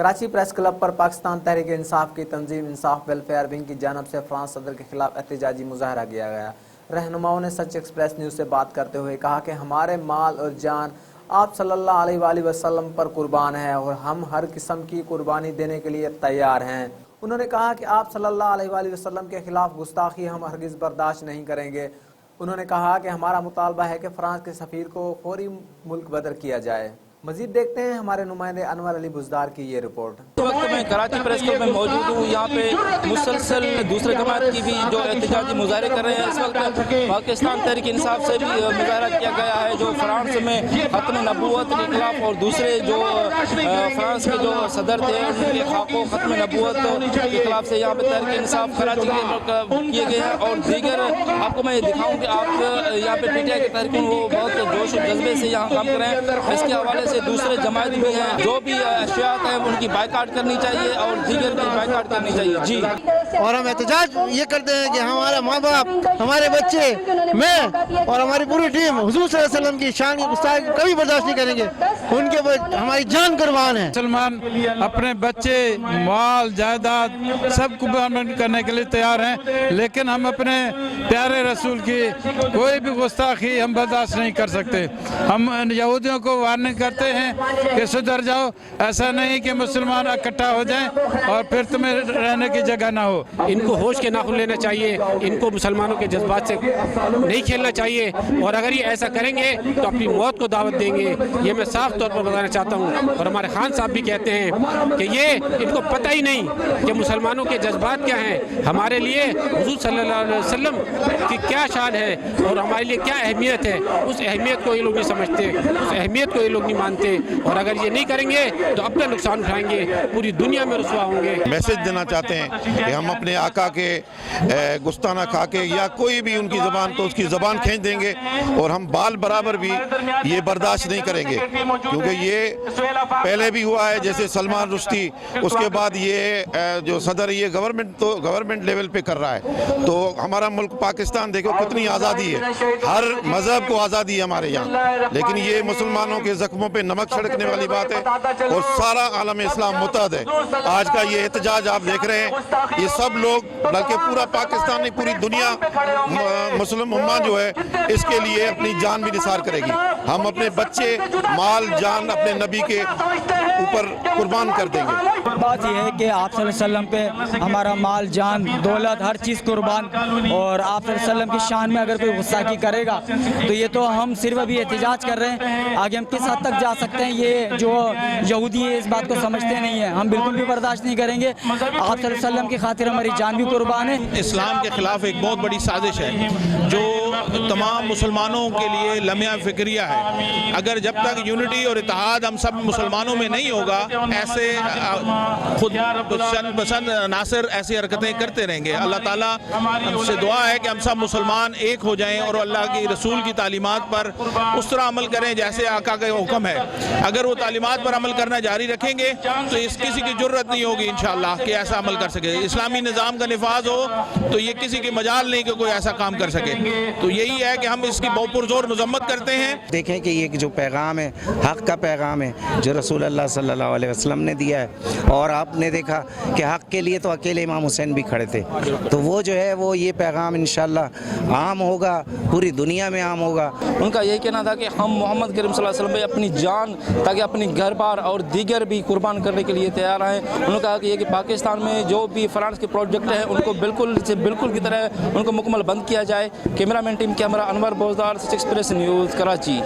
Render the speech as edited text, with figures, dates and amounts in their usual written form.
Karachi press club پر پاکستان تحریک انصاف کی تنظیم انصاف ویلفیئر ونگ کی جانب سے فرانس صدر کے خلاف احتجاجی مظاہرہ کیا گیا۔ رہنماؤں نے سچ ایکسپریس نیوز سے بات کرتے ہوئے کہا کہ ہمارے مال اور جان آپ صلی اللہ علیہ وآلہ وسلم پر قربان ہے اور ہم ہر قسم کی قربانی دینے کے لیے تیار ہیں۔ انہوں نے کہا کہ آپ صلی اللہ علیہ وآلہ وسلم کے خلاف گستاخی ہم ہرگز برداشت نہیں کریں گے۔ انہوں نے کہا کہ ہمارا مطالبہ ہے کہ فرانس کے سفیر کو فوری ملک بدر کیا جائے۔ مزید دیکھتے ہیں ہمارے نمائندے انور علی بزدار کی یہ رپورٹ۔ اس وقت میں کراچی پریس کلب میں موجود ہوں۔ یہاں پہ مسلسل دوسرے جماعت کی بھی جو احتجاجی مظاہرے کر رہے ہیں۔ اس وقت پاکستان تحریک انصاف سے بھی مظاہرہ کیا گیا ہے جو فرانس میں ختم نبوت کے خلاف اور دوسرے جو فرانس کے جو صدر تھے ان کے خاکوں ختم نبوت کے خلاف سے یہاں پہ تحریک انصاف کراچی کے کیے گئے ہیں۔ اور دیگر آپ کو میں یہ دکھاؤں کہ آپ یہاں پہ پی ٹی آئی کے تارکین وہ بہت جوش و جذبے سے یہاں کام کر رہے ہیں۔ اس کے حوالے سے دوسرے جماعت بھی ہیں جو بھی اشیاء ہیں ان کی بائیکاٹ کرنی چاہیے اور دیگر بھی بائیکاٹ کرنی چاہیے۔ جی، اور ہم احتجاج یہ کرتے ہیں کہ ہمارا ماں باپ، ہمارے بچے، میں اور ہماری پوری ٹیم حضور صلی اللہ علیہ وسلم کی شان کی گستاخی کبھی برداشت نہیں کریں گے۔ ان کے ہماری جان قربان ہے۔ مسلمان اپنے بچے، مال، جائیداد سب قربان کرنے کے لیے تیار ہیں، لیکن ہم اپنے پیارے رسول کی کوئی بھی گستاخی ہم برداشت نہیں کر سکتے۔ ہم یہودیوں کو وارننگ کرتے ہیں کہ سدھر جاؤ، ایسا نہیں کہ مسلمان اکٹھا ہو جائیں اور پھر تمہیں رہنے کی جگہ نہ ہو۔ ان کو ہوش کے ناخن لینا چاہیے، ان کو مسلمانوں کے جذبات سے نہیں کھیلنا چاہیے، اور اگر یہ ایسا کریں گے تو اپنی موت کو دعوت دیں گے۔ یہ میں صاف طور پر بتانا چاہتا ہوں، اور ہمارے خان صاحب بھی کہتے ہیں کہ یہ ان کو پتہ ہی نہیں کہ مسلمانوں کے جذبات کیا ہیں، ہمارے لیے حضور صلی اللہ علیہ وسلم کی کیا شان ہے اور ہمارے لیے کیا اہمیت ہے۔ اس اہمیت کو یہ لوگ نہیں سمجھتے، اس اہمیت کو یہ لوگ نہیں مانتے، اور اگر یہ نہیں کریں گے تو اپنا نقصان اٹھائیں گے، پوری دنیا میں رسوا ہوں گے۔ میسج دینا چاہتے ہیں کہ ہم اپنے آقا کے گستاخانہ کھا کے یا کوئی بھی ان کی زبان تو اس کی زبان کھینچ دیں گے، اور ہم بال برابر بھی یہ برداشت نہیں کریں گے، کیونکہ یہ پہلے بھی ہوا ہے، جیسے سلمان رشدی، اس کے بعد یہ جو صدر یہ گورنمنٹ لیول پہ کر رہا ہے۔ تو ہمارا ملک پاکستان دیکھو کتنی آزادی ہے، ہر مذہب کو آزادی ہے ہمارے یہاں، لیکن یہ مسلمانوں کے زخموں پہ نمک چھڑکنے والی بات ہے، اور سارا عالم اسلام متحد ہے۔ آج کا یہ احتجاج آپ دیکھ رہے ہیں، یہ سب لوگ بلکہ پورا پاکستان نہیں پوری دنیا مسلم امہ جو ہے اس کے لیے اپنی جان بھی نثار کرے گی۔ ہم اپنے بچے، مال، جان اپنے نبی کے اوپر قربان کر دیں گے۔ بات یہ ہے کہ آپ صلی اللہ علیہ وسلم پہ ہمارا مال، جان، دولت، ہر چیز قربان، اور آپ صلی اللہ علیہ وسلم کی شان میں اگر کوئی گستاخی کرے گا تو یہ تو ہم صرف ابھی احتجاج کر رہے ہیں، آگے ہم کس حد تک جا سکتے ہیں یہ جو یہودی ہے اس بات کو سمجھتے نہیں ہیں، ہم بالکل بھی برداشت نہیں کریں گے۔ آپ صلی اللہ علیہ وسلم کی خاطر ہماری جان بھی قربان ہے۔ اسلام کے خلاف ایک بہت بڑی سازش ہے جو تمام مسلمانوں کے لیے لمحہ فکریہ ہے۔ اگر جب تک یونٹی اور اتحاد ہم سب مسلمانوں میں نہیں ہوگا، ایسے خود پسند عناصر ایسی حرکتیں کرتے رہیں گے۔ اللہ تعالیٰ ہم سے دعا ہے کہ ہم سب مسلمان ایک ہو جائیں اور اللہ کی رسول کی تعلیمات پر اس طرح عمل کریں جیسے آقا کا حکم ہے۔ اگر وہ تعلیمات پر عمل کرنا جاری رکھیں گے تو کسی کی جرت نہیں ہوگی انشاءاللہ کہ ایسا عمل کر سکے۔ اسلامی نظام کا نفاذ ہو تو یہ کسی کی مجال نہیں کہ کوئی ایسا کام کر سکے۔ تو یہی ہے کہ ہم اس کی بہت پرزور مذمت کرتے ہیں۔ دیکھیں کہ یہ جو پیغام ہے حق کا پیغام ہے جو رسول اللہ صلی اللہ علیہ وسلم نے دیا ہے، اور آپ نے دیکھا کہ حق کے لیے تو اکیلے امام حسین بھی کھڑے تھے، تو وہ جو ہے وہ یہ پیغام انشاءاللہ عام ہوگا، پوری دنیا میں عام ہوگا۔ ان کا یہی کہنا تھا کہ ہم محمد کریم صلی اللہ علیہ وسلم پہ اپنی جان تاکہ اپنی گھر بار اور دیگر بھی قربان کرنے کے لیے تیار ہیں۔ انہوں نے کہا کہ یہ کہ پاکستان میں جو بھی فرانس کے پروجیکٹ ہیں ان کو بالکل سے بالکل کی طرح ان کو مکمل بند کیا جائے۔ کیمرہ مین ٹیم کیمرہ انور بوزدار، سچ ایکسپریس نیوز، کراچی۔